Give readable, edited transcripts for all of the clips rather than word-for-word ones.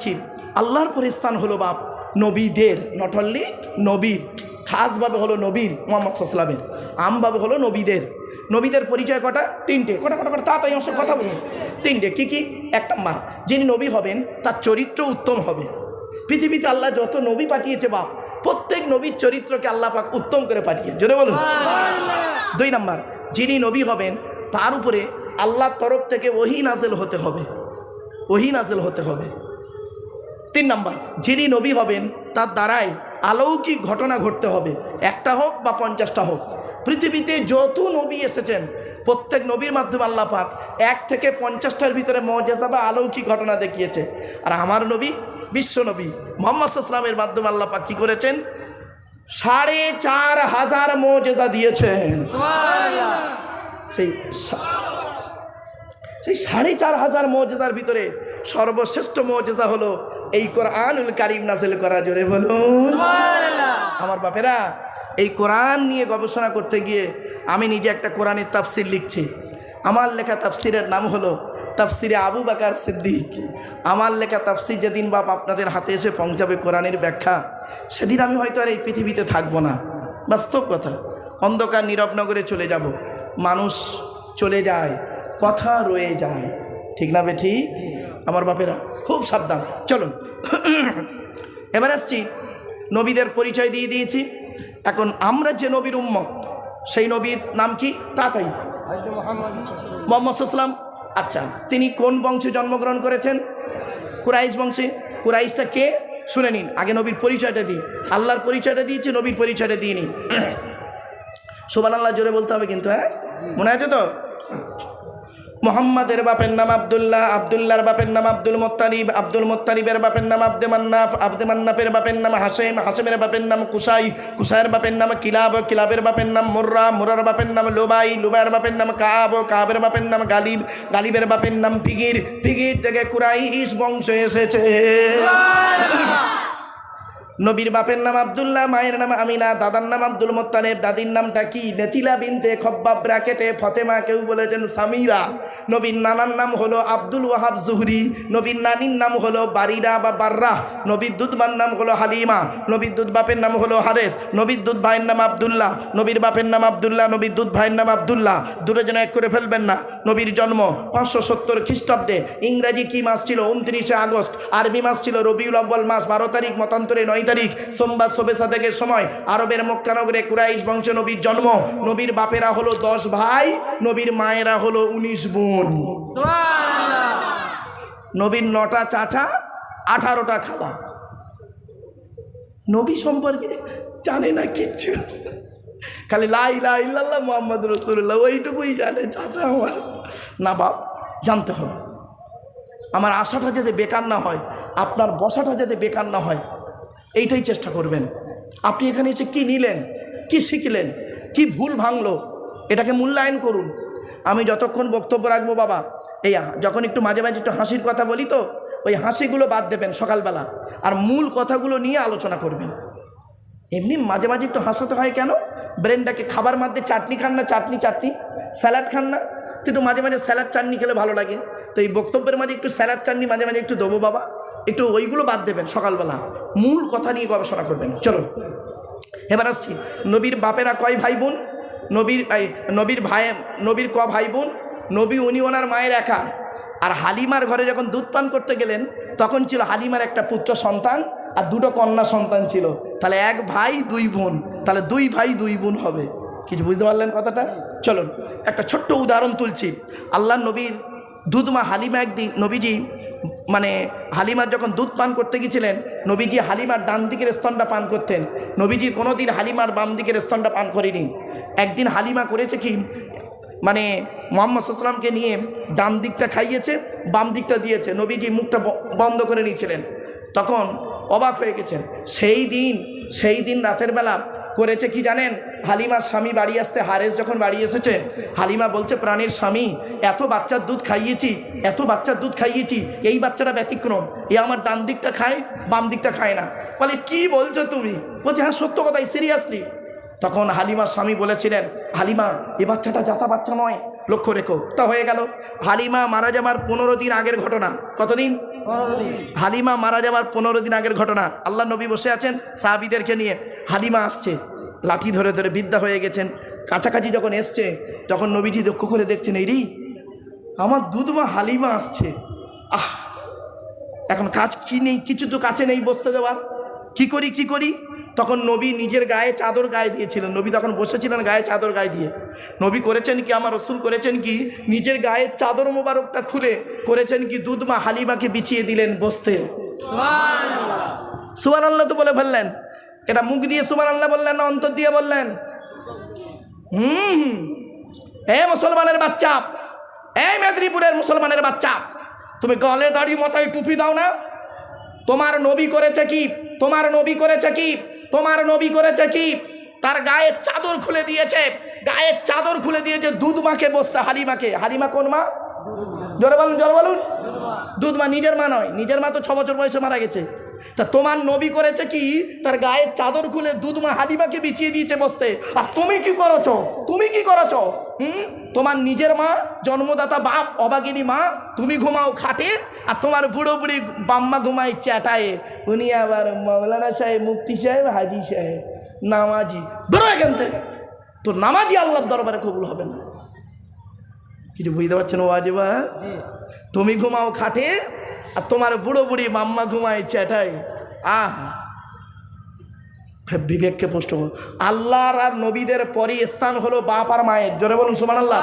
আসছি, আল্লাহর পরে স্থান হলো বাপ নবীদের, নট অনলি নবীর, খাসভাবে হলো নবীর মুহাম্মদ সাল্লাল্লাহু আলাইহি ওয়াসাল্লামের, আমভাবে হলো নবীদের। নবীদের পরিচয় কটা? তিনটে। কটা কটা কটা তাড়াতাড়ি আমার সাথে কথা বলুন। তিনটে। কি কি? এক নম্বর, যিনি নবী হবেন তার চরিত্র উত্তম হবে। পৃথিবীতে আল্লাহ যত নবী পাঠিয়েছে বাপ, প্রত্যেক নবীর চরিত্রকে আল্লাহ পাক উত্তম করে পাঠিয়ে, জোরে বলুন। দুই নম্বর, যিনি নবী হবেন তার উপরে আল্লাহর তরফ থেকে ওহী নাযিল হতে হবে, ওহী নাযিল হতে হবে। তিন নম্বর, যিনি নবী হবেন তার দ্বারাই অলৌকিক ঘটনা ঘটতে হবে, একটা হোক বা 50টা হোক। পৃথিবীতে যত নবী এসেছেন প্রত্যেক নবীর মাধ্যমে আল্লাহ পাক 1 থেকে 50টার ভিতরে মুআজিজা বা অলৌকিক ঘটনা দেখিয়েছে। আর আমার নবী বিশ্ব নবী মুহাম্মদ সাল্লাল্লাহু আলাইহি ওয়াসাল্লামের মাধ্যমে আল্লাহ পাক কী করেছেন? 4,500 মুআজিজা দিয়েছেন। সুবহানাল্লাহ। সেই 4,500 মুআজিজার ভিতরে সর্বশ্রেষ্ঠ মুআজিজা হলো এই কোরআনুল কারীম নাযিল করা, জোরে বলুন সুবহানাল্লাহ। আমার বাপেরা, এই কোরআন নিয়ে গবেষণা করতে গিয়ে আমি নিজে একটা কোরআনের তাফসির লিখছি। আমার লেখা তাফসিরের নাম হলো তাফসিরে আবু বকর সিদ্দিক। আমার লেখা তাফসির যেদিন বাপ আপনাদের হাতে এসে পৌঁছাবে কোরআনের ব্যাখ্যা, সেদিন আমি হয়তো আর এই পৃথিবীতে থাকবো না। বাস্তব কথা, অন্ধকার নীরব নগরে চলে যাব। মানুষ চলে যায়, কথা রয়ে যায়, ঠিক না বে ঠিক? আমার বাপেরা খুব সাবধান। চলুন এবার আসছি, নবীদের পরিচয় দিয়ে দিয়েছি। এখন আমরা যে নবীর উম্মত, সেই নবীর নাম কি? তাড়াতাড়ি। মুহাম্মদ সাল্লাল্লাহু আলাইহি ওয়াসাল্লাম। আচ্ছা, তিনি কোন বংশে জন্মগ্রহণ করেছেন? কুরাইশ বংশে। কুরাইশটা কে শুনে নিন। আগে নবীর পরিচয়টা দিই। আল্লাহর পরিচয়টা দিয়েছি, নবীর পরিচয়টা দিয়ে নিন। সুবহানাল্লাহ জোরে বলতে হবে কিন্তু, হ্যাঁ মনে আছে তো? মোহাম্মদের বাপের নাম আব্দুল্লাহ, আব্দুল্লাহর বাপের নাম আব্দুল মুত্তালিব, আব্দুল মুত্তালিবের বাপের নাম আব্দে মান্নাফ, আব্দে মান্নাফের বাপের নাম হাশেম, হাশেমের বাপের নাম কুসাই, কুসাইয়ের বাপের নাম কিলাব, কিলাবের বাপের নাম মুর্রা, মুরার বাপের নাম লুবাই, লুবাইয়ের বাপের নাম কাব, কাবের বাপের নাম গালিব, গালিবের বাপের নাম ফিগির, ফিগির থেকে কুরাইশ বংশ এসেছে। নবীর বাপের নাম আব্দুল্লাহ, মায়ের নাম আমিনা, দাদার নাম আব্দুল মুত্তালিব, দাদির নামটা কি? নেতিলা বিনতে খব্বাব ব্র্যাকেটে ফতেমা, কেউ বলেছেন সামিরা। নবীর নানার নাম হলো আব্দুল ওয়াহাব জুহরি, নবীর নানির নাম হলো বারিরা বা বাররাহ, নবীর দুধমার নাম হলো হালিমা, নবীর দুধ বাপের নাম হলো হারেস, নবীর দুধ ভাইয়ের নাম আব্দুল্লাহ, নবীর বাপের নাম আব্দুল্লাহ, নবীর দুধ ভাইয়ের নাম আব্দুল্লাহ। দুটো যেন এক করে ফেলবেন না। নবীর জন্ম 570 খ্রিস্টাব্দে। ইংরাজি কি মাস ছিল? 29শে আগস্ট। আরবি মাস ছিল রবিউল আউয়াল মাস, 12 তারিখ, মতান্তরে 9 তারিখ, সোমবার শবে সাদেকের সময়। আরবের মক্কা নগরে কুরাইশ বংশে নবীর জন্ম। নবীর বাপেরা হলো 10 ভাই, নবীর মায়েরা হলো 19 বোন। সুবহানাল্লাহ। নবীর 9টা চাচা, 18টা খালা। নবী সম্পর্কে জানে না কিচ্ছু, খালি লা ইলাহা ইল্লাল্লাহ মুহাম্মাদুর রাসূলুল্লাহ ওইটুকুই জানে চাচা আমার। না বাপ, জানতে হবে। আমার আশাটা যাতে বেকার না হয়, আপনার বসাটা যাতে বেকার না হয়, এইটাই চেষ্টা করবেন। আপনি এখানে এসে কি নিলেন, কি শিখলেন, কি ভুল ভাঙলো, এটাকে মূল্যায়ন করুন। আমি যতক্ষণ বক্তব্য রাখবো বাবা, এই যখন একটু মাঝে মাঝে একটু হাসির কথা বলি তো, ওই হাসিগুলো বাদ দেবেন সকালবেলা, আর মূল কথাগুলো নিয়ে আলোচনা করবেন। এমনি মাঝে মাঝে একটু হাসাতে হয় কেন? ব্রেনটাকে খাবার মধ্যে চাটনি খান না, চাটনি চাটনি, স্যালাড খান না, তো একটু মাঝে মাঝে স্যালাড চাটনি খেলে ভালো লাগে। তো এই বক্তব্যের মাঝে একটু স্যালাড চাটনি মাঝে মাঝে একটু দেবো বাবা, একটু ওইগুলো বাদ দেবেন, সকালবেলা মূল কথা নিয়ে গবেষণা করবেন। চলো এবার আসছি, নবীর বাপেরা কয় ভাই বোন? নবীর ক ভাই বোন? নবী উনি ওনার মায়ের একা। আর হালিমার ঘরে যখন দুধ পান করতে গেলেন, তখন ছিল হালিমার একটা পুত্র সন্তান আর 2টো কন্যা সন্তান ছিল। তাহলে 1 ভাই 2 বোন, তাহলে 2 ভাই 2 বোন হবে। কিছু বুঝতে পারলেন কথাটা? চলুন একটা ছোট্ট উদাহরণ তুলছি। আল্লাহ নবীর দুধমা হালিমা একদিন, নবীজি মানে হালিমার যখন দুধ পান করতে গিয়েছিলেন, নবীজি হালিমার ডান দিকের স্তনটা পান করতেন। নবীজি কোনোদিন হালিমার বাম দিকের স্তনটা পান করেনি। একদিন হালিমা করেছে কি, মানে মুহাম্মদ সাল্লাল্লাহু আলাইহি ওয়াসাল্লামকে নিয়ে ডান দিকটা খাইয়েছে, বাম দিকটা দিয়েছে। নবীজি মুখটা বন্ধ করে নিয়েছিলেন, তখন অবাক হয়ে গেছেন। সেই দিন রাতের বেলা করেছে কি জানেন? হালিমার স্বামী বাড়ি আসতে, হারেস যখন বাড়ি এসেছে, হালিমা বলছে, প্রাণের স্বামী, এত বাচ্চার দুধ খাইয়েছি, এই বাচ্চাটা ব্যতিক্রম, এ আমার ডান দিকটা খায়, বাম দিকটা খায় না। বলে কি বলছো তুমি? বলছে হ্যাঁ সত্য কথাই, সিরিয়াসলি। তখন হালিমার স্বামী বলেছিলেন, হালিমা এ বাচ্চাটা জাতা বাচ্চা নয়, লক্ষ্য রেখো। তা হয়ে গেল হালিমা মারা যাওয়ার 15 দিন আগের ঘটনা। কতদিন? হালিমা মারা যাওয়ার 15 দিন আগের ঘটনা। আল্লাহ নবী বসে আছেন সাহাবীদেরকে নিয়ে, হালিমা আসছে লাঠি ধরে ধরে, বৃদ্ধা হয়ে গেছেন। কাছাকাছি যখন এসছে তখন নবীজি লক্ষ্য করে দেখছেন, এই রে আমার দুধমা হালিমা আসছে। এখন কাজ কি নেই, কিছু তো কাছে নেই বসতে দেওয়ার, কি করি। তখন নবী নিজের গায়ে চাদর গায়ে দিয়েছিলেন। নবী তখন বসেছিলেন গায়ে চাদর গায়ে দিয়ে। নবী করেছেন কি, আমার রসুল করেছেন কি, নিজের গায়ের চাদর মোবারকটা খুলে করেছেন কি, দুধমা হালিমাকে বিছিয়ে দিলেন বসতে। সুবহানাল্লাহ তো বলে ফেললেন। এটা মুখ দিয়ে সুবহানাল্লাহ বললেন না অন্তর দিয়ে বললেন? মুসলমানের বাচ্চা, এই মেদিনীপুরের মুসলমানের বাচ্চা, তুমি গলে দাড়ি মাথায় টুপি দাও না? তোমার নবী করেছে কি? তার গায়ের চাদর খুলে দিয়েছে, দুধ মাকে বসতে হালিমাকে। হালিমা কোন মা? জোরে বলুন। দুধ মা, নিজের মা নয়, নিজের মা তো 6 বছর বয়সে মারা গেছে। তা তোমার নবী করেছে কি, তার গায়ের চাদর খুলে দুধ মা হালিমাকে বিছিয়ে দিয়েছে বসতে। আর তুমি কি করেছো? তোমার নিজের মা, জন্মদাতা বাপ, অবাগিনী মা, তুমি ঘুমাও খাটে, আর তোমার বুড়ো বুড়ি বাম্মা ঘুমায় চ্যাটায়ে। উনি আবার মৌলানা সাহেব, মুফতি সাহেব, হাজি সাহেব, নামাজি। বেরো এখান থেকে, তো নামাজি আল্লাহর দরবারে কবুল হবে না। কিছু বুঝতে পারছেন ও আজবা? তুমি ঘুমাও খাটে আর তোমার বুড়ো বুড়ি মাম্মা ঘুমায় চ্যাটায়। বিবেককে প্রশ্ন করো। আল্লাহর আর নবীদের পরই স্থান হলো বাপ আর মায়ের। জোরে বলুন সুবহানাল্লাহ।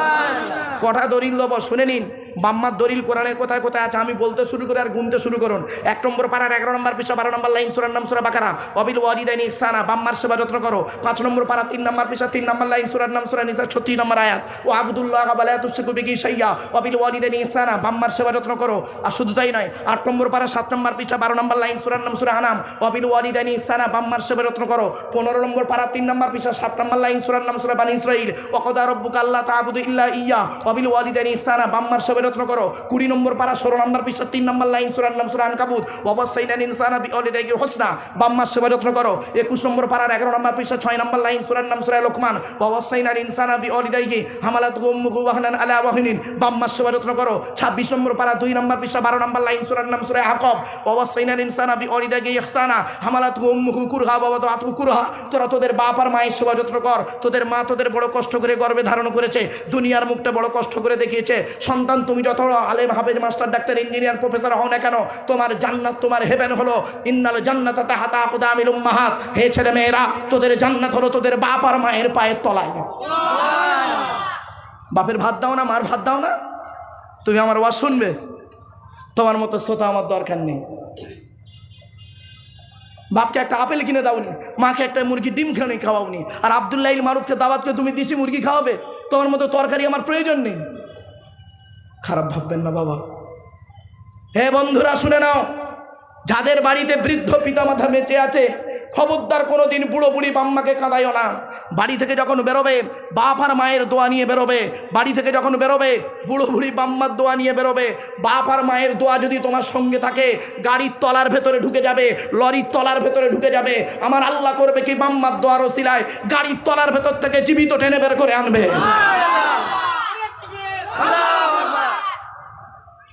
কটা দলিল দেবো শুনে নিন। বাম্মার দলিল কোরআনের কোথায় কোথায় আছে আমি বলতে শুরু করে আর গুনতে শুরু করুন। 1 নম্বর পারার 11 নম্বর পৃষ্ঠা 12 নম্বর লাইন, সূরার নাম সূরা বাকারা। ওয়াবিল ওয়ালিদাইনি ইহসানা, বাম্মার সেবা যত্ন করো। 5 নম্বর পারা 3 নম্বর পৃষ্ঠা 3 নম্বর লাইন, সূরার নাম সূরা নিসা 36 নম্বর আয়াত। ও আবুদুল্লাহ ওয়ালা তুশরিকু বিহি শাইয়্যা ওয়াবিল ওয়ালিদাইনি ইহসানা, বাম্মার সেবা যত্ন করো। আর শুধু তাই নয়, 8 নম্বর পারা 7 নম্বর পৃষ্ঠা 12 নম্বর লাইন, সূরার নাম সূরা আনাম। ওয়াবিল ওয়ালিদাইনি ইহসানা, বাম্মার সেবা যত্ন করো। 15 নম্বর পারা 3 নম্বর পৃষ্ঠা 7 নম্বর লাইন, সূরার নাম সূরা বানী ইসরাঈল। ওয়া ক্বাদা রাব্বুকা আল্লা তা'বুদু ইল্লা ইয়্যা ওয়াবিল ওয়ালিদাইনি ইহসানা, বাম্মার সেবা যত্ন করো। 20 নম্বর পারা 16 নম্বর পৃষ্ঠা 3 নম্বর লাইন, সূরার নাম সূরা আনকাবুত। ওয়াসাইনাল ইনসানা বিওয়ালিদাইহি হুসনা, বাম্মার সেবা যত্ন করো। 21 নম্বর পারার 11 নম্বর পৃষ্ঠা 6 নম্বর লাইন, সূরার নাম সূরা লোকমান। ওয়াসাইনাল ইনসানা বিওয়ালিদাইহি হামালাতুহু উম্মুহু ওয়াহনান আলা ওয়াহনিন, বাম্মার সেবা যত্ন করো। 26 নম্বর পারা 2 নম্বর পৃষ্ঠা 12 নম্বর লাইন, সূরার নাম সূরা আহকাব। ওয়াসাইনাল ইনসানা বিওয়ালিদাইহি ইহসানা হামালাতুহু উম্মুহু কুরহা ওয়া ওয়াদাতুহু কুরহা। তোরা তোদের বাপ আর মায়ের সেবা যত্ন কর। তোদের মা তোদের বড় কষ্ট করে গর্ভে ধারণ করেছে, দুনিয়ার মুখটা বড় কষ্ট করে দেখিয়েছে। সন্তান তুমি যত আলেম, হাফেজ, মাস্টার, ডাক্তার, ইঞ্জিনিয়ার, প্রফেসর হও না কেন, তোমার জান্নাত, তোমার হেভেন হলো ইন্নাল জান্নাতা তাহতা আকদামিল উম্মাহাত। হে ছেলে মেয়েরা, তোদের জান্নাত হলো তোদের বাপ আর মায়ের পায়ের তলায়। বাপের ভাত দাও না, মার ভাত দাও না, তুমি আমার ওয়াজ শুনবে? তোমার মতো শ্রোতা আমার দরকার নেই। বাপকে একটা আপেল কিনে দাওনি, মাকে একটা মুরগি ডিম কিনে খাওয়াওনি, আর আব্দুল্লাহ ইল মারুফকে দাওয়াত করে তুমি দেশি মুরগি খাওয়াবে? তোমার মতো তরকারি আমার প্রয়োজন নেই। খারাপ ভাববেন না বাবা। হে বন্ধুরা শুনে নাও, যাদের বাড়িতে বৃদ্ধ পিতামাতা বেঁচে আছে, খবরদার কোনোদিন বুড়ো বুড়ি বাম্মাকে কাঁদাইও না। বাড়ি থেকে যখন বেরোবে বাপ আর মায়ের দোয়া নিয়ে বেরোবে। বাড়ি থেকে যখন বেরোবে বুড়ো বুড়ি বাম্মার দোয়া নিয়ে বেরোবে। বাপ আর মায়ের দোয়া যদি তোমার সঙ্গে থাকে, গাড়ির তলার ভেতরে ঢুকে যাবে, লরির তলার ভেতরে ঢুকে যাবে। আমার আল্লাহ করবে কি, বাম্মার দোয়ার ওসিলায় গাড়ির তলার ভেতর থেকে জীবিত টেনে বের করে আনবে।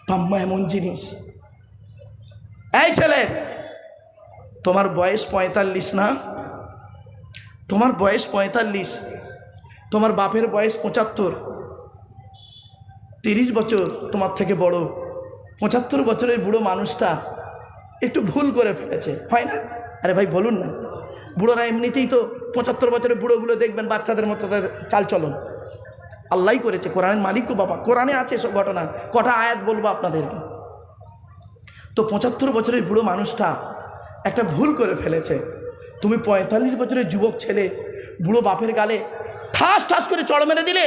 বাম্মা এমন জিনিস। এই ছেলে, তোমার বয়স 45 না? তোমার বয়স 45, তোমার বাপের বয়স 75, 30 বছর তোমার থেকে বড়। 75 বছরের বুড়ো মানুষটা একটু ভুল করে ফেলেছে, হয় না? আরে ভাই বলুন না, বুড়োরা এমনিতেই তো 75 বছরের বুড়োগুলো দেখবেন বাচ্চাদের মতো তাদের চালচলন। আল্লাহই করেছে, কোরআনের মালিক বাবা, কোরআনে আছে সব ঘটনা। কটা আয়াত বলবো আপনাদেরকে। তো 75 বছরের বুড়ো মানুষটা একটা ভুল করে ফেলেছে। তুমি 45 বছরের যুবক ছেলে বুড়ো বাপের গালে ঠাস ঠাস করে চড় মেরে দিলে।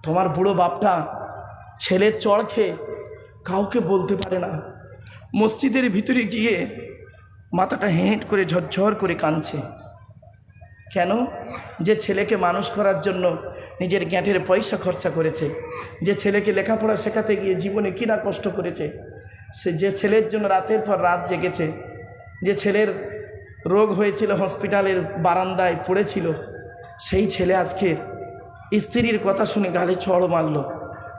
তোমার বুড়ো বাপটা ছেলের চড় খেয়ে কাউকে বলতে পারে না, মসজিদের ভিতরে গিয়ে মাথাটা হেঁট করে ঝরঝর করে কাঁদছে। কেন? যে ছেলেকে মানুষ করার জন্য নিজের গ্যাঁটের পয়সা খরচা করেছে, যে ছেলেকে লেখাপড়া শেখাতে গিয়ে জীবনে কিনা কষ্ট করেছে, সে যে ছেলের জন্য রাতের পর রাত জেগেছে, যে ছেলের রোগ হয়েছিল হসপিটালের বারান্দায় পড়েছিল, সেই ছেলে আজকের স্ত্রীর কথা শুনে গালে চড় মারল,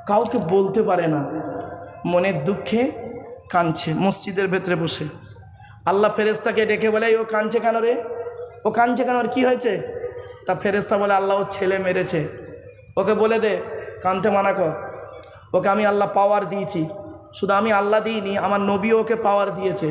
কাউকে বলতে পারে না, মনের দুঃখে কাঁদছে মসজিদের ভেতরে বসে। আল্লাহ ফেরেশতাকে ডেকে বলে, ও কাঁদছে কেন রে, ও কাঁদছে কেন, ওর কী হয়েছে? তা ফেরেশতা বলে, আল্লাহ ও ছেলে মেরেছে, ওকে বলে দে কাঁদতে মানা কর। ওকে আমি আল্লাহ পাওয়ার দিয়েছি, শুধু আমি আল্লাহ দিইনি, আমার নবী ওকে পাওয়ার দিয়েছে।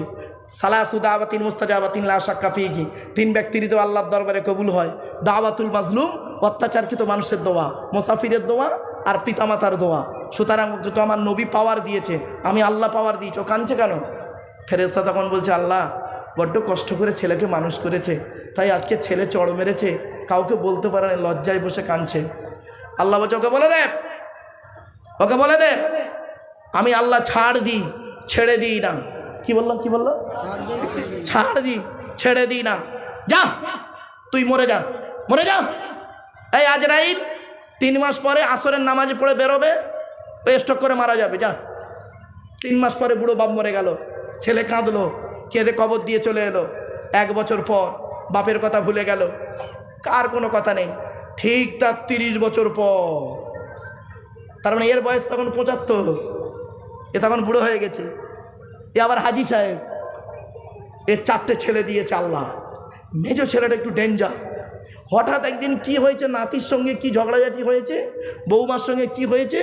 সালাসু দাওয়াতিন মুস্তাজাবাতিন লা শাক্কা ফীহি, 3 ব্যক্তির তো আল্লাহর দরবারে কবুল হয়। দাওয়াতুল মাজলুম, অত্যাচারকৃত মানুষের দোয়া, মুসাফিরের দোয়া, আর পিতামাতার দোয়া। সুতরাং ওকে তো আমার নবী পাওয়ার দিয়েছে, আমি আল্লাহ পাওয়ার দিয়েছি, ও কাঁদছে কেন? ফেরেশতা তখন বলছে, আল্লাহ বড্ড কষ্ট করে ছেলেকে মানুষ করেছে, তাই আজকে ছেলে চড় মেরেছে, কাউকে বলতে পারে না, লজ্জায় বসে কাঁদছে। আল্লাহ বলছে, ওকে বলে দে, ওকে বলে দে আমি আল্লাহ ছাড় দিই, ছেড়ে দিই না। কি বললাম, কি বললো? ছাড় দিই, ছেড়ে দিই না। যা তুই মরে যা, মরে যা। এই আজরাইল 3 মাস পরে আসরের নামাজ পড়ে বেরোবে, ওই স্ট্রোক করে মারা যাবে, যা। 3 মাস পরে বুড়ো বাপ মরে গেল, ছেলে কাঁদলো, কেঁদে কবর দিয়ে চলে এলো। 1 বছর পর বাপের কথা ভুলে গেল, কার কোনো কথা নেই। ঠিক তার 30 বছর পর, তার মানে এর বয়স তখন 75, এ তখন বুড়ো হয়ে গেছে। এ আবার হাজি সাহেব, এর 4টে ছেলে দিয়েছে আল্লাহ। মেজো ছেলেটা একটু ডেঞ্জার। হঠাৎ একদিন কি হয়েছে, নাতির সঙ্গে কি ঝগড়াঝাটি হয়েছে, বৌমার সঙ্গে কি হয়েছে,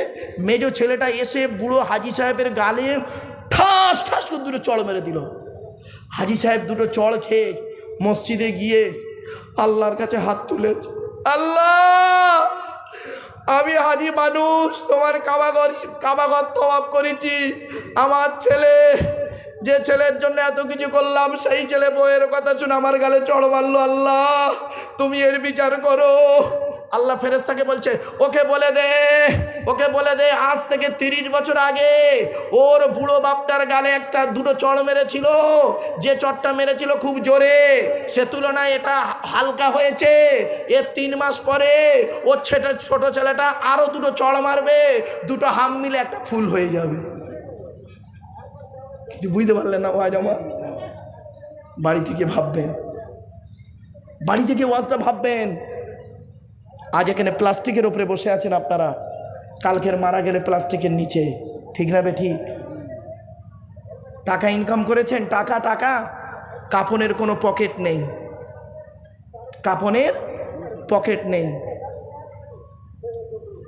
মেজো ছেলেটা এসে বুড়ো হাজি সাহেবের গালে ঠাস ঠাস করে 2টো চড় মেরে দিল। হাজি সাহেব 2টো চড় খেয়ে মসজিদে গিয়ে আল্লাহর কাছে হাত তুলেছে, আল্লাহ আমি হাজি মানুষ, তোমার কাবাগর তওয়াব করেছি, আমার ছেলে, যে ছেলের জন্য এত কিছু করলাম, সেই ছেলে বউয়ের কথা শুনে আমার গালে চড় মারলো, আল্লাহ তুমি এর বিচার করো। আল্লাহ ফেরেশতাকে বলছে, ওকে বলে দে, ওকে বলে দে আজ থেকে 30 বছর আগে ওর বুড়ো বাপটার গালে 2টো চড় মেরেছিল, যে চড়টা মেরেছিল খুব জোরে, সে তুলনায় এটা হালকা হয়েছে। এর 3 মাস পরে ওর ছোট ছেলেটা আরও 2টো চড় মারবে, 2টো হাম মিলে একটা ফুল হয়ে যাবে। কিছু বুঝতে পারলেন না? ওয়াজ আমার বাড়ি থেকে ভাববেন, বাড়ি থেকে ওয়াজটা ভাববেন। আজ এখানে প্লাস্টিকের ওপরে বসে আছেন আপনারা, কালকের মারা গেলে প্লাস্টিকের নিচে, ঠিক না ঠিক? টাকা ইনকাম করেছেন, টাকা টাকা, কাফনের কোনো পকেট নেই, কাফনের পকেট নেই।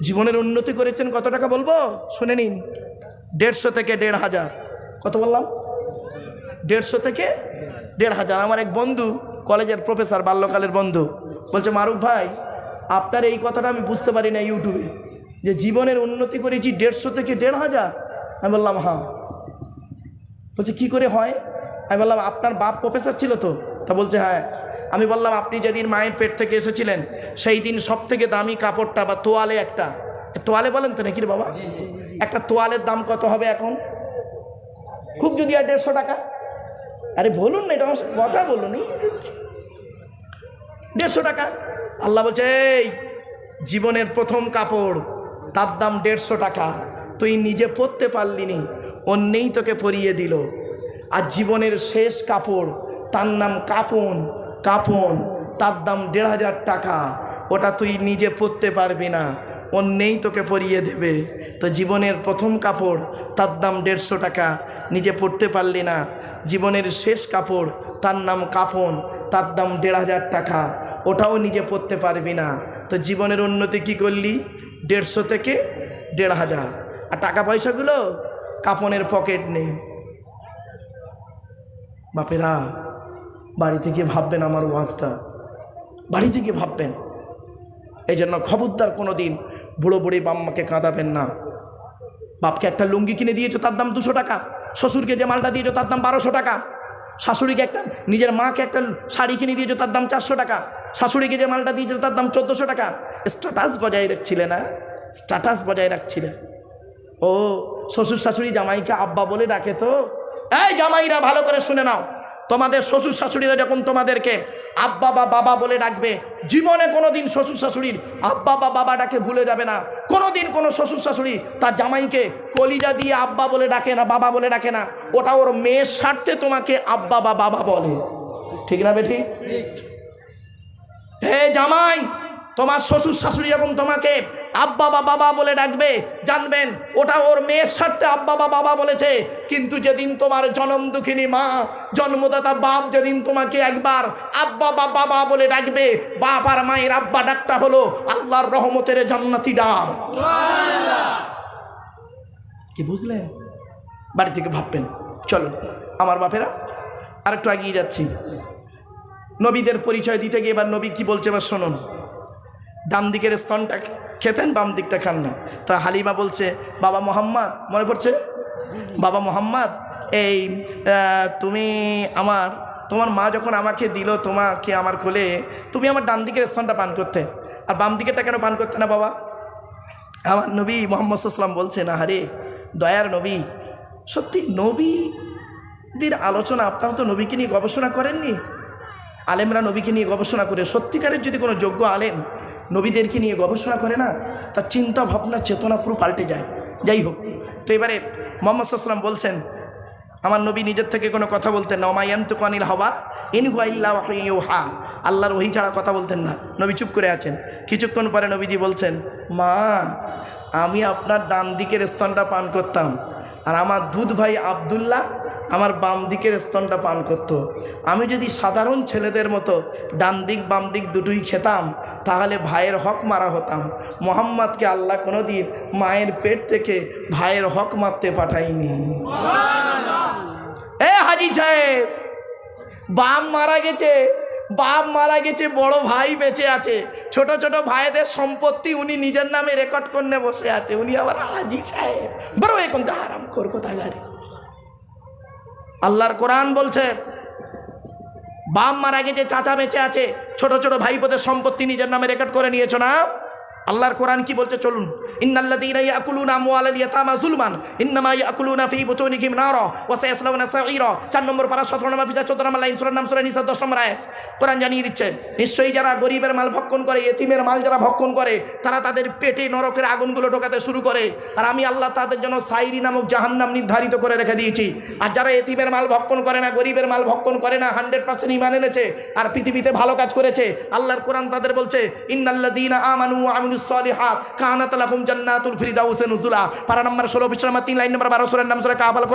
জীবনের উন্নতি করেছেন, কত টাকা বলবো শুনে নিন, 150 থেকে 1,500। কত বললাম? 150 থেকে 1,500। আমার এক বন্ধু, কলেজের প্রফেসর, বাল্যকালের বন্ধু, বলছে, মারুফ ভাই আপনার এই কথাটা আমি বুঝতে পারি না ইউটিউবে, যে জীবনের উন্নতি করেছি 150 থেকে 1,500। আমি বললাম হ্যাঁ। বলছে কি করে হয়? আমি বললাম আপনার বাপ প্রফেসর ছিল তো? তা বলছে হ্যাঁ। আমি বললাম আপনি যেদিন মায়ের পেট থেকে এসেছিলেন সেই দিন সব থেকে দামি কাপড়টা বা তোয়ালে, একটা তোয়ালে বলেন তো নাকি রে বাবা, একটা তোয়ালের দাম কত হবে এখন? খুব যদি আর 150 টাকা। আরে বলুন না, এটা আমার কথা বলুন, 150 টাকা। আল্লাহ বলছে, এই জীবনের প্রথম কাপড়, তার দাম 150 টাকা, তুই নিজে পরতে পারলি নি, অন্যেই তোকে পরিয়ে দিল। আর জীবনের শেষ কাপড়, তার নাম কাফন, কাফন, তার দাম 1,500 টাকা, ওটা তুই নিজে পরতে পারবি না, অন্যেই তোকে পরিয়ে দেবে। তো জীবনের প্রথম কাপড়, তার দাম 150 টাকা, নিজে পরতে পারলি না। জীবনের শেষ কাপড়, তার নাম কাফন, তার দাম 1,500 টাকা, ওটাও নিজে পরতে পারবি না। তো জীবনের উন্নতি কি করলি? 150 থেকে 1,500। আর টাকা পয়সাগুলো কাফনের পকেট নেই। বাপেরা বাড়ি থেকে ভাববেন আমার ওয়াজটা, বাড়ি থেকে ভাববেন। এই জন্য খবরদার কোনো দিন বুড়ো বুড়ি বাম্মাকে কাঁদাবেন না। বাপকে একটা লুঙ্গি কিনে দিয়েছো, তার দাম 200 টাকা। শ্বশুরকে যে মালটা দিয়েছো, তার দাম 1200 টাকা। শাশুড়িকে একটা, নিজের মাকে একটা শাড়ি কিনে দিয়েছো, তার দাম 400 টাকা। শাশুড়িকে যে মালটা দিয়েছো, তার দাম 1400 টাকা। স্ট্যাটাস বজায় রাখছিলে না? স্ট্যাটাস বজায় রাখছিলে। ও শ্বশুর শাশুড়ি জামাইকে আব্বা বলে ডাকে তো? এই জামাইরা ভালো করে শুনে নাও, তোমাদের শ্বশুর শাশুড়িরা যখন তোমাদেরকে আব্বা বা বাবা বলে ডাকবে, জীবনে কোনো দিন শ্বশুর শাশুড়ির আব্বা বা বাবা ডাকে ভুলে যাবে না। কোনো দিন কোনো শ্বশুর শাশুড়ি তার জামাইকে কলিজা দিয়ে আব্বা বলে ডাকে না, বাবা বলে ডাকে না। ওটা ওর মেয়ের স্বার্থে তোমাকে আব্বা বা বাবা বলে, ঠিক না বেঠি? হে জামাই, তোমার শ্বশুর শাশুড়ি যখন তোমাকে আব্বা বা বাবা বলে ডাকবে, জানবেন ওটা ওর মেয়ের স্বার্থে আব্বা বা বাবা বলেছে। কিন্তু যেদিন তোমার জনম দুঃখিনী মা, জন্মদাতা বাপ যেদিন তোমাকে একবার আব্বা বা বাবা বলে ডাকবে, বাপ আর মায়ের আব্বা ডাকটা হলো আল্লাহর রহমতের জান্নাতি ডাক। কি বুঝলেন? বাড়ি থেকে ভাববেন। চলো আমার বাপেরা আর একটু এগিয়ে যাচ্ছি। নবীদের পরিচয় দিতে গিয়ে এবার নবী কি বলছে এবার শুনুন। ডান দিকের স্তনটা খেতেন, বাম দিকটা খান না। তা হালিমা বলছে, বাবা মোহাম্মদ, মনে পড়ছে বাবা মোহাম্মদ, এই তুমি তোমার মা যখন আমাকে দিল তোমাকে আমার কোলে, তুমি আমার ডান দিকের স্তনটা পান করতে, আর বাম দিকেরটা কেন পান করতে না বাবা? আমার নবী মোহাম্মদ সাল্লাম বলছে, না হারে দয়ার নবী, সত্যি নবীদের আলোচনা, আপনারা তো নবীকে নিয়ে গবেষণা করেননি। আলেমরা নবীকে নিয়ে গবেষণা করে, সত্যিকারের যদি কোনো যোগ্য আলেম নবীদেরকে নিয়ে গবেষণা করে না, তার চিন্তা ভাবনা চেতনা পুরো পাল্টে যায়। যাই হোক, তো এবারে মোহাম্মদ সাল্লাম বলছেন, আমার নবী নিজের থেকে কোনো কথা বলতেন না। ওমায়ান্তিকু আনিল হাওয়া ইন হুয়া ইল্লা ওয়াহয়ুন ইউহা, আল্লাহর ওহী ছাড়া কথা বলতেন না। নবী চুপ করে আছেন। কিছুক্ষণ পরে নবীজি বলছেন, মা আমি আপনার ডান দিকের স্তনটা পান করতাম, আর আমার দুধ ভাই আব্দুল্লাহ আমার বাম দিকের স্তনটা পান করত। আমি যদি সাধারণ ছেলেদের মতো ডান দিক বাম দিক দুটোই খেতাম, তাহলে ভাইয়ের হক মারা হতাম। মোহাম্মদকে আল্লাহ কোনোদিন মায়ের পেট থেকে ভাইয়ের হক মারতে পাঠায়নি। এ হাজি সাহেব, বাপ মারা গেছে, বড় ভাই বেঁচে আছে, ছোট ছোট ভাইদের সম্পত্তি উনি নিজের নামে রেকর্ড করে বসে আছে। উনি আবার হাজি সাহেব, বড় এখন তো আরাম কর কোথায় গাড়ি। আল্লাহর কোরআন বলছে, বাপ মারা গেছে, চাচা বেঁচে আছে, ছোট ছোট ভাইপোদের সম্পত্তি নিজের নামে রেকর্ড করে নিয়েছো না? আল্লাহর কোরআন কি বলছে চলুন। ইন্নাল্লাযীনা ইয়াকুলুনা আমওয়ালাল ইয়াতামা যুলমান ইন্নামা ইয়াকুলুনা ফী বুতুনিহিম নারা ওয়া সায়াসলাউনা সাঈরা। 4 নম্বর পারা 17 নম্বর পৃষ্ঠা 14 নম্বর লাইন, সূরার নাম সূরা নিসা 10 নম্বর আয়াত। কোরআন জানিয়ে দিচ্ছে, নিশ্চয়ই যারা গরিবের মাল ভক্ষণ করে, এতিমের মাল যারা ভক্ষণ করে, তারা তাদের পেটে নরকের আগুনগুলো ঢোকাতে শুরু করে, আর আমি আল্লাহ তাদের জন্য সাইরি নামক জাহান্নাম নির্ধারিত করে রেখে দিয়েছি। আর যারা এতিমের মাল ভক্ষণ করে না, গরিবের মাল ভক্ষণ করে না, 100% ঈমান এনেছে আর পৃথিবীতে ভালো কাজ করেছে, আল্লাহর কোরআন তাদের বলছে, ইন্নাল্লাযীনা আমানু ওয়া আমিলুস সালিহাত কানাত লাহুম জান্নাতুল ফিরদাউসি নুজুলা। পারা নম্বর 16 পৃষ্ঠা নম্বর 3 লাইন নম্বর 12, সূরার নাম সূরা কাফ। আল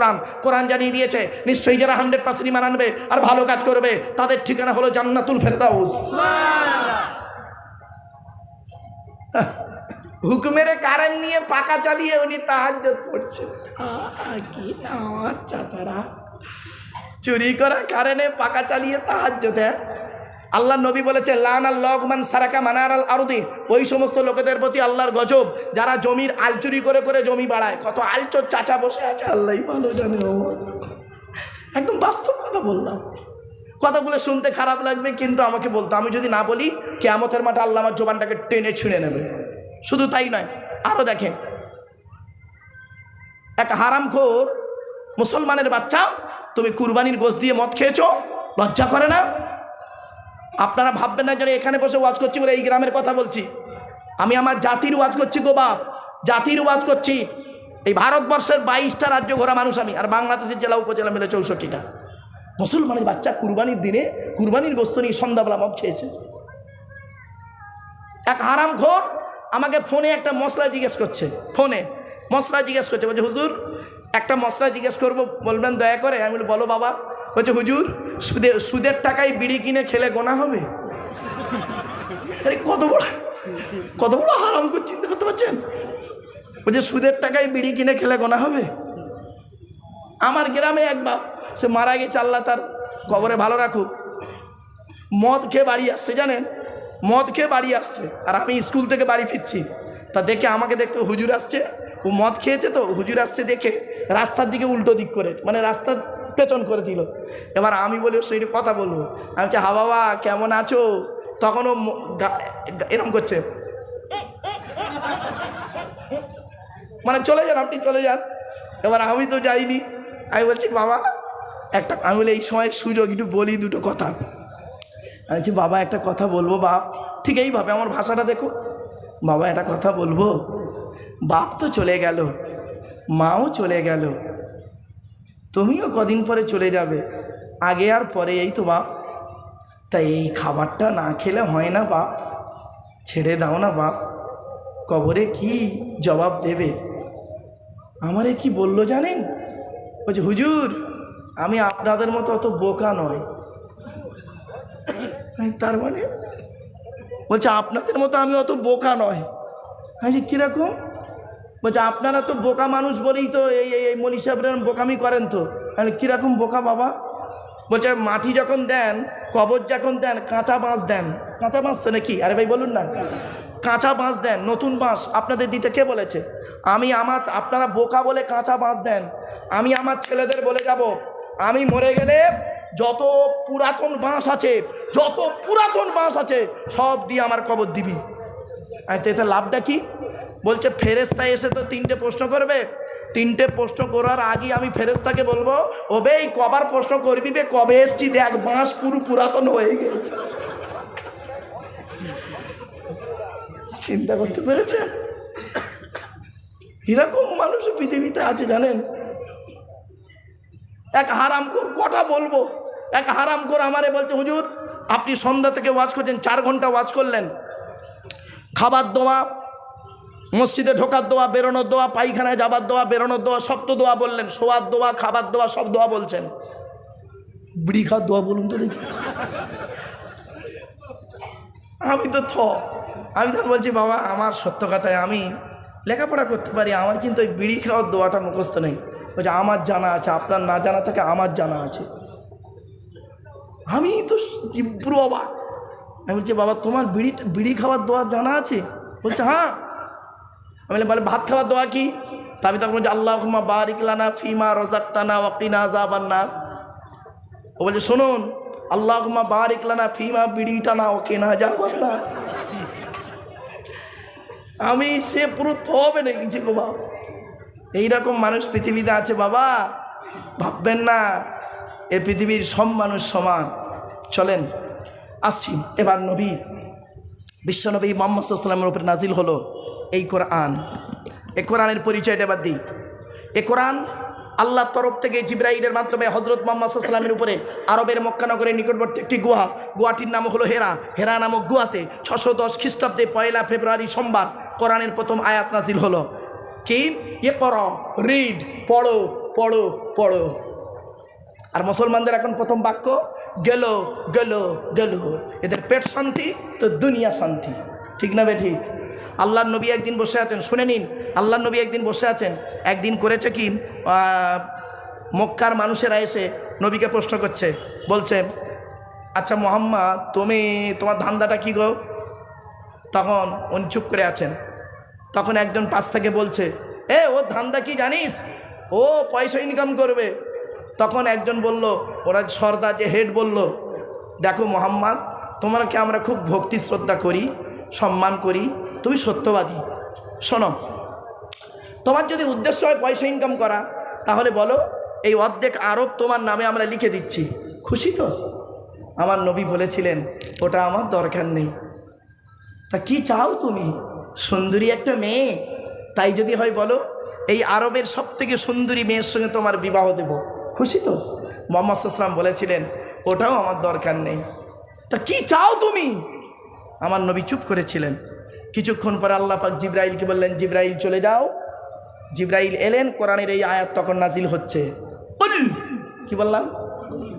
কোরআন জানিয়ে দিয়েছে, নিশ্চয়ই যারা 100% ঈমান আনবে আর ভালো কাজ করবে, তাদের ঠিকানা হলো জান্নাতুল ফিরদাউস। সুবহানাল্লাহ। হুকুমের কারেন্ট নিয়ে পাকা চালিয়ে উনি তাহাজ্জুদ পড়ছে। কি নামাজ চাচারা, চুরি করা কারেন্টে পাকা চালিয়ে তাহাজ্জুদ। আল্লাহ নবী বলেছে, লানাল্লাহু মান সারাকা মানারাল আরদি, ওই সমস্ত লোকেদের প্রতি আল্লাহর গজব যারা জমির আল চুরি করে করে জমি বাড়ায়। কত আলচোর চাচা বসে আছে, আল্লাহই ভালো জানে। একদম বাস্তব কথা বললাম। কথাগুলো শুনতে খারাপ লাগবে, কিন্তু আমাকে বলতো, আমি যদি না বলি কিয়ামতের মাঠে আল্লাহ আমার জবানটাকে টেনে ছিঁড়ে নেবে। শুধু তাই নয়, আরও দেখেন, এক হারামখোর মুসলমানের বাচ্চা, তুমি কুরবানির গোশত দিয়ে মদ খেয়েছো, লজ্জা করে না? আপনারা ভাববেন না যে এখানে বসে ওয়াজ করছি বলে এই গ্রামের কথা বলছি। আমি আমার জাতির ওয়াজ করছি গো বাপ, জাতির ওয়াজ করছি। এই ভারতবর্ষের 22টা রাজ্য ঘোরা মানুষ আমি, আর বাংলাদেশের জেলা উপজেলা মিলে 64টা। মুসলমানের বাচ্চা কুরবানির দিনে কুরবানির গোশত নিয়ে সন্ধ্যাবেলা মদ খেয়েছে। এক হারামখোর আমাকে ফোনে একটা মশলা জিজ্ঞেস করছে, বলছে, হুজুর একটা মশলা জিজ্ঞেস করবো, বলবেন দয়া করে? আমি বলি, বলো বাবা। বলছে, হুজুর সুদের টাকায় বিড়ি কিনে খেলে গোনা হবে? আরে কত বড় হারামখোর, চিন্তা করতে পারছেন? বলছে, সুদের টাকায় বিড়ি কিনে খেলে গোনা হবে? আমার গ্রামে এক বাপ, সে মারা গেছে, আল্লাহ তার কবরে ভালো রাখুক, মদ খেয়ে বাড়ি আসছে, জানেন, মদ খেয়ে বাড়ি আসছে। আর আমি স্কুল থেকে বাড়ি ফিরছি, তা দেখে আমাকে দেখতে হুজুর আসছে, ও মদ খেয়েছে তো, হুজুর আসছে দেখে রাস্তার দিকে উল্টো দিক করে, মানে রাস্তার পেছন করে দিল। এবার আমি বলি, ওর সঙ্গে কথা বলবো। আমি বলছি, হা বাবা কেমন আছো? তখন ও এরকম করছে, মানে চলে যান, আপনি চলে যান। এবার আমি তো যাইনি, আমি বলছি, বাবা একটা, আমি বলি এই সময় সুযোগ একটু বলি দুটো কথা। আমি বলছি, বাবা একটা কথা বলবো বাপ। ঠিক এইভাবে আমার ভাষাটা দেখো, বাবা একটা কথা বলবো। বাপ তো চলে গেল, মাও চলে গেল, তুমিও কদিন পরে চলে যাবে, আগে আর পরে, এই তো বাপ। তাই এই খাবারটা না খেলে হয় না বাপ। ছেড়ে দাও না বাপ, কবরে কি জবাব দেবে। আমারে কি বললো জানেন? বলছে হুজুর আমি আপনাদের মতো অত বোকা নয়। তার মানে বলছে আপনাদের মতো আমি অত বোকা নয়। আমি কীরকম? বলছে আপনারা তো বোকা মানুষ বলেই তো এই এই মলি সাহেবরা বোকামি করেন। তো আমি কীরকম বোকা বাবা? বলছে মাটি যখন দেন, কবর যখন দেন, কাঁচা বাঁশ দেন। কাঁচা বাঁশ তো নাকি? আরে ভাই বলুন না, কাঁচা বাঁশ দেন। নতুন বাঁশ আপনাদের দিতে কে বলেছে? আপনারা বোকা বলে কাঁচা বাঁশ দেন। আমি আমার ছেলেদের বলে যাব, আমি মরে গেলে যত পুরাতন বাঁশ আছে সব দিয়ে আমার কবর দিবি। এতে লাভটা কি? বলছে ফেরেশতা এসে তো 3টে প্রশ্ন করবে। 3টে প্রশ্ন করার আগে আমি ফেরেশতাকে বলবো, ওবে এই কবার প্রশ্ন করবি বে, কবে এসছি দেখ, বাঁশ পুরো পুরাতন হয়ে গেছে। চিন্তা করতে পেরেছেন? এরকম মানুষ পৃথিবীতে আছে জানেন? এক হারামখোর, কথা বলবো, এক হারামখোর আমারে বলছে হুজুর আপনি সন্ধ্যা থেকে ওয়াজ করছেন, 4 ঘন্টা ওয়াজ করলেন, খাবার দোয়া, মসজিদে ঢোকার দোয়া, বেরোনোর দোয়া, পায়খানায় যাবার দোয়া, বেরোনোর দোয়া, সব তো দোয়া বললেন, শোয়ার দোয়া, খাবার দোয়া, সব দোয়া বলছেন, বিড়ি খাওয়ার দোয়া বলুন তো দেখি। আমি তখন বলছি বাবা আমার সত্য কথায় আমি লেখাপড়া করতে পারি, আমার কিন্তু ওই বিড়ি খাওয়ার দোয়াটা মুখস্থ নেই। বলছে আমার জানা আছে, আপনার না জানা থাকে আমার জানা আছে। আমি তো পুরো অবাক। আমি বলছি বাবা তোমার বিড়ি খাওয়ার দোয়া জানা আছে? বলছে হ্যাঁ। আমি বলে ভাত খাওয়ার দোয়া কি? তা আমি তখন বলছি আল্লাহুম্মা বারিক লানা ফিমা রাযাকতানা ওয়া কিনা আযাবান নার। ও বলছে শুনুন, আল্লাহুম্মা বারিক লানা ফিমা বিড়িটানা ওয়া কিনা আযাবান নার। আমি সে পুরো থবে না কিছু গো বাবা। এইরকম মানুষ পৃথিবীতে আছে বাবা, ভাববেন না এ পৃথিবীর সব মানুষ সমান। চলেন আসছি এবার নবী, বিশ্বনবী মুহাম্মদ সাল্লাল্লাহু আলাইহি ওয়াসাল্লামের উপরে নাজিল হলো এই কোরআন। এই কোরআনের পরিচয়টা বাদ দিই। এ কোরআন আল্লাহর তরফ থেকে জিবরাইলের মাধ্যমে হযরত মুহাম্মদ সাল্লাল্লাহু আলাইহি ওয়াসাল্লামের উপরে আরবের মক্কা নগরের নিকটবর্তী একটি গুহাটির নাম হলো হেরা। হেরা নামক গুহাতে 610 খ্রিস্টাব্দে 1 ফেব্রুয়ারি সোমবার কোরআনের প্রথম আয়াত নাজিল হলো। কি? ইকরা, রিড, পড়ো পড়ো পড়ো। আর মুসলমানদের এখন প্রথম বাক্য গেল গেল গেল। এদের পেট শান্তি তো দুনিয়া শান্তি, ঠিক না বে ঠিক? আল্লাহর নবী একদিন বসে আছেন, শুনে নিন, আল্লাহর নবী একদিন বসে আছেন। একদিন করেছে কি, মক্কার মানুষেরা এসে নবীকে প্রশ্ন করছে, বলছে আচ্ছা মুহাম্মদ তোমার ধান্দাটা কী গো? তখন উনি চুপ করে আছেন। তখন একজন পাশ থেকে বলছে ও ধান্দা কি জানিস? ও পয়সা ইনকাম করবে। তখন একজন বলল, ওরা সর্দার যে হেড বলল, দেখো মুহাম্মদ তোমাকে আমরা খুব ভক্তি শ্রদ্ধা করি, সম্মান করি, তুমি সত্যবাদী। শোনো, তোমার যদি উদ্দেশ্য হয় পয়সা ইনকাম করা, তাহলে বলো এই অর্ধেক আরব তোমার নামে আমরা লিখে দিচ্ছি, খুশি তো? আমার নবী বলেছিলেন ওটা আমার দরকার নেই। তা কি চাও তুমি? সুন্দরী একটা মেয়ে, তাই যদি হয় বলো এই আরবের সব থেকে সুন্দরী মেয়ের সঙ্গে তোমার বিবাহ দেব, খুশি তো? মুহাম্মদ সাল্লাল্লাহু আলাইহি ওয়াসাল্লাম বলেছিলেন ওটাও আমার দরকার নেই। তা কি চাও তুমি? আমার নবী চুপ করেছিলেন। কিছুক্ষণ পরে আল্লাহ পাক জিবরাইলকে বললেন, জিবরাইল চলে যাও। জিবরাইল এলেন, কোরআনের এই আয়াত তখন নাজিল হচ্ছে। কি বললাম?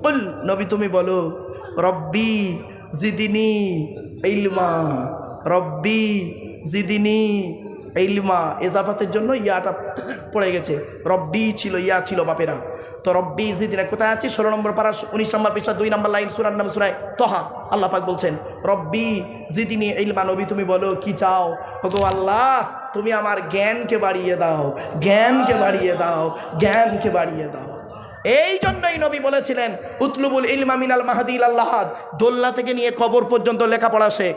বল নবী তুমি বলো রব্বি জিদিনি ইলমা, রব্বি জিদিনি ইলমা। এজাফাতের জন্য ইয়াটা পড়ে গেছে, রব্বি ছিল, ইয়া ছিল বাপেরা। তো রব্বি জিদিনা কোথায় আছে? 16 নম্বর পারা 19 নম্বর পৃষ্ঠা 2 নম্বর লাইন, সূরার নাম সূরা তহা। আল্লাহ পাক বলছেন রব্বি জিদিনি ইলমা। নবী তুমি বলো কি চাও? ওগো আল্লাহ তুমি আমার জ্ঞানকে বাড়িয়ে দাও, জ্ঞানকে বাড়িয়ে দাও, জ্ঞানকে বাড়িয়ে দাও। এই জন্যই নবী বলেছিলেন উতলুবুল ইলমা মিনাল মাহদি ইলাল লাহাদ। দোলনা থেকে নিয়ে কবর পর্যন্ত লেখাপড়া শেখ।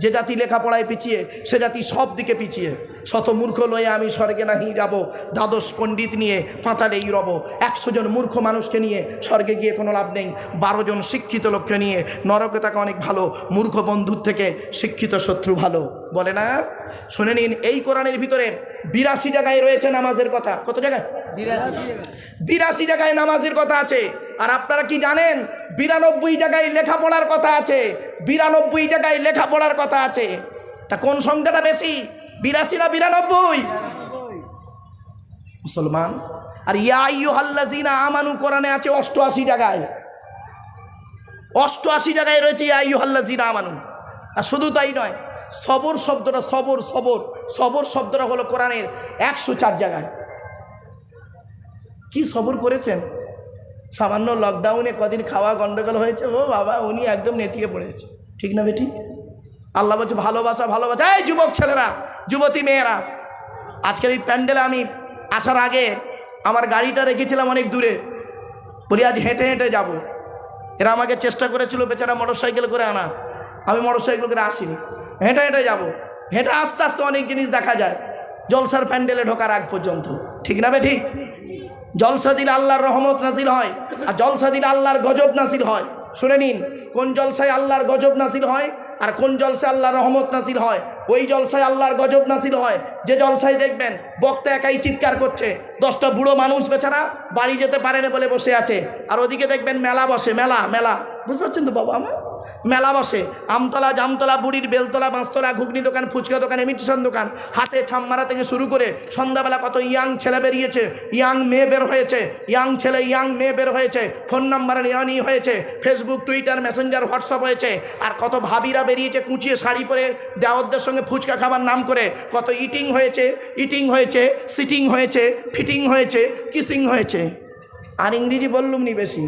যে জাতি লেখাপড়ায় পিছিয়ে সে জাতি সব দিকে পিছিয়ে। শত মূর্খ লয়ে আমি স্বর্গে নাহি যাব, দ্বাদশ পণ্ডিত নিয়ে পাতালেই রব। 100 জন মূর্খ মানুষকে নিয়ে স্বর্গে গিয়ে কোনো লাভ নেই, 12 জন শিক্ষিত লোককে নিয়ে নরকে থাকা অনেক ভালো। মূর্খ বন্ধুর থেকে শিক্ষিত শত্রু ভালো, বলে না? শুনে নিন, এই কোরআনের ভিতরে 82 জায়গায় রয়েছে নামাজের কথা। কত জায়গায়? 82 জায়গায় নামাজের কথা আছে। আর আপনারা কি জানেন 92 জায়গায় লেখাপড়ার কথা আছে, 92 জায়গায় লেখাপড়ার কথা আছে। তা কোন সংখ্যাটা বেশি, 82 না 92? মুসলমান। আর ইয়া আইয়ুহাল্লাযীনা আমানু কোরআনে আছে 88 জায়গায়, 88 জায়গায় রয়েছে ইয়া আইয়ুহাল্লাযীনা আমানু। আর শুধু তাই নয়, সবর শব্দটা সবর শব্দটা হলো কোরআনের 104 জায়গায়। কি সবর করেছেন? সামান্য লকডাউনে কদিন খাওয়া গন্ডগোল হয়েছে, ও বাবা উনি একদম নেতিয়ে পড়েছে, ঠিক না বেটি? আল্লাহ বলছে ভালোবাসা। এই যুবক ছেলেরা, যুবতী মেয়েরা, আজকের এই প্যান্ডেলে আমি আসার আগে আমার গাড়িটা রেখেছিলাম অনেক দূরে, বলি আজ হেঁটে হেঁটে যাব। এরা আমাকে চেষ্টা করেছিল বেচারা মোটর সাইকেল করে আনা, আমি মোটর সাইকেল করে আসিনি, হেঁটে হেঁটে যাব। হেঁটে আস্তে আস্তে অনেক জিনিস দেখা যায় জলসার প্যান্ডেলে ঢোকার আগ পর্যন্ত, ঠিক না বেঠিক? জলসা দিলে আল্লাহর রহমত নাজিল হয়, আর জলসা দিলে আল্লাহর গজব নাজিল হয়। শুনে নিন, কোন জলসায় আল্লাহর গজব নাজিল হয় আর কোন জলসায় আল্লাহর রহমত নাজিল হয়। ওই জলসায় আল্লাহর গজব নাজিল হয় যে জলসায় দেখবেন বক্তা একাই চিৎকার করছে, 10টা বুড়ো মানুষ বেচারা বাড়ি যেতে পারে না বলে বসে আছে। আর ওদিকে দেখবেন মেলা বসে, মেলা বুঝতে পারছেন তো বাবা আমার? মেলা বসে, আমতলা জামতলা বুড়ির বেলতলা বাঁশতলা ঘুগনি দোকান ফুচকা দোকান ইমিটেশন দোকান, হাতে ছামমারা থেকে শুরু করে সন্ধ্যাবেলা কত ইয়াং ছেলে বেরিয়েছে, ইয়াং মেয়ে বের হয়েছে, ইয়াং ছেলে ইয়াং মেয়ে বের হয়েছে, ফোন নাম্বার নেওয়ানি হয়েছে, ফেসবুক টুইটার মেসেঞ্জার হোয়াটসঅ্যাপ হয়েছে। আর কত ভাবিরা বেরিয়েছে কুচিয়ে শাড়ি পরে দেওয়ারদের সঙ্গে ফুচকা খাবার নাম করে, কত ইটিং হয়েছে, সিটিং হয়েছে, ফিটিং হয়েছে, কিসিং হয়েছে। আর ইংরেজি বললুম নি বেশি।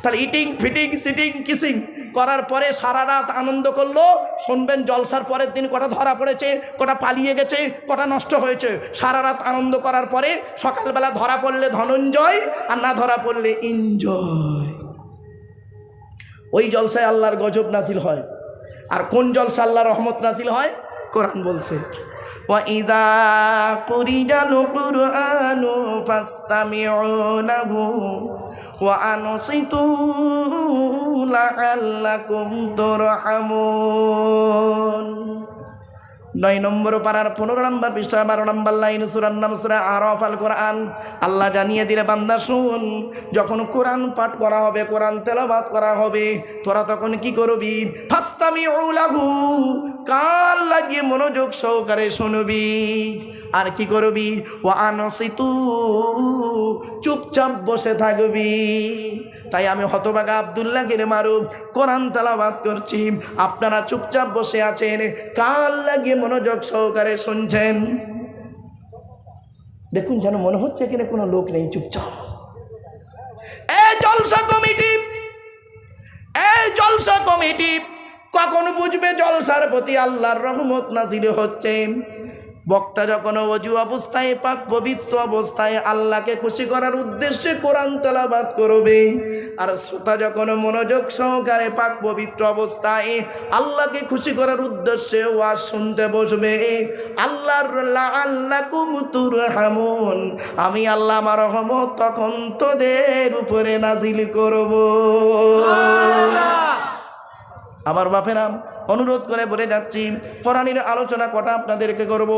তাহলে ইটিং ফিটিং সিটিং কিসিং করার পরে সারা রাত আনন্দ করলো। শুনবেন জলসার পরের দিন কটা ধরা পড়েছে, কটা পালিয়ে গেছে, কটা নষ্ট হয়েছে। সারা রাত আনন্দ করার পরে সকালবেলা ধরা পড়লে ধনঞ্জয়, আর না ধরা পড়লে এনজয়। ওই জলসায় আল্লাহর গজব নাজিল হয়। আর কোন জলসা আল্লাহর রহমত নাজিল হয়? কোরআন বলছে وَإِذَا قُرِئَ الْقُرْآنُ فَاسْتَمِعُوا لَهُ وَأَنصِتُوا لَعَلَّكُمْ تُرْحَمُونَ। 9 নম্বর পারার 15 নম্বর পৃষ্ঠা 12 নম্বর লাইন, সূরার নাম সূরা আরাফ। আল কোরআন আল্লাহ জানিয়ে দিলে, বান্দা শুন, যখন কোরআন পাঠ করা হবে, কোরআন তেলাওয়াত করা হবে, তোরা তখন কি করবি? ফাস্তামিউ লাহু, কান লাগিয়ে মনোযোগ সহকারে শুনবি। আর কি করবি? ওয়া আনসিতু, চুপচাপ বসে থাকবি। তাই আমি হতভাগা আব্দুল্লাহ গিরে মারুফ কোরআন তেলাওয়াত করছি, আপনারা চুপচাপ বসে আছেন, কান লাগিয়ে মনোযোগ সহকারে শুনছেন। দেখুন যেন মনে হচ্ছে এখানে কোনো লোক নেই, চুপচাপ। এই জলসা কমিটি কখন বুঝবে জলসার প্রতি আল্লাহর রহমত নাজিল হচ্ছে? বক্তা যখন ওযু অবস্থায়, পাক পবিত্র অবস্থায় আল্লাহকে খুশি করার উদ্দেশ্যে কোরআন তেলাওয়াত করবে, আর শ্রোতা যখন মনোযোগ সহকারে পাক পবিত্র অবস্থায় আল্লাহকে খুশি করার উদ্দেশ্যে ওয়াজ শুনতে বসবে। আল্লাহর লাআল্লাকুম তুরহামুন, আমি আল্লাহ আমার রহমত তখন তোদের উপরে নাজিল করব। আমার বাপেরা, অনুরোধ করে বলে যাচ্ছি, কোরআনের আলোচনা কটা আপনাদেরকে করব,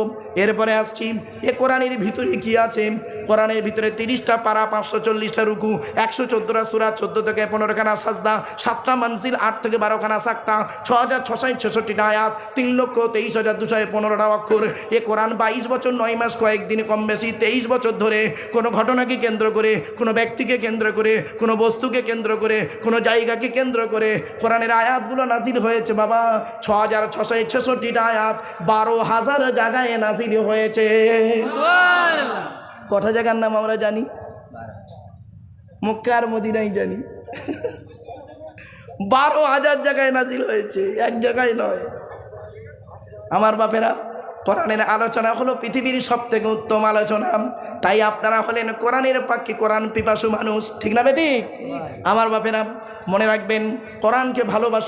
এরপরে আসছি এ কোরআনের ভিতরে কি আছে। কোরআনের ভিতরে 30টা পারা, 540টা রুকু, 114টা সূরা, 14 থেকে 15খানা সাজদা, 7টা মানজিল, 8 থেকে 12খানা সাক্তা, 6666টা আয়াত, 3,23,215টা অক্ষর। এ কোরআন 22 বছর 9 মাস কয়েকদিন কম বেশি 23 বছর ধরে কোনো ঘটনাকে কেন্দ্র করে, কোনো ব্যক্তিকে কেন্দ্র করে, কোনো বস্তুকে কেন্দ্র করে, কোনো জায়গাকে কেন্দ্র করে কোরআনের আয়াতগুলো নাজিল হয়েছে বাবা। 6666টা আয়াত 12,000 জায়গায় নাজিল হয়েছে। কটা জায়গার নাম আমরা জানি? মক্কা আর মদিনাই জানি। 12,000 জায়গায় নাজিল হয়েছে, এক জায়গায় নয়। আমার বাপেরা, কোরআনের আলোচনা হলো পৃথিবীর সবথেকে উত্তম আলোচনা। তাই আপনারা হলেন কোরআনের পাখি, কোরআন পিপাসু মানুষ, ঠিক না বেটি? আমার বাপেরা মনে রাখবেন, কোরআনকে ভালোবাসুন।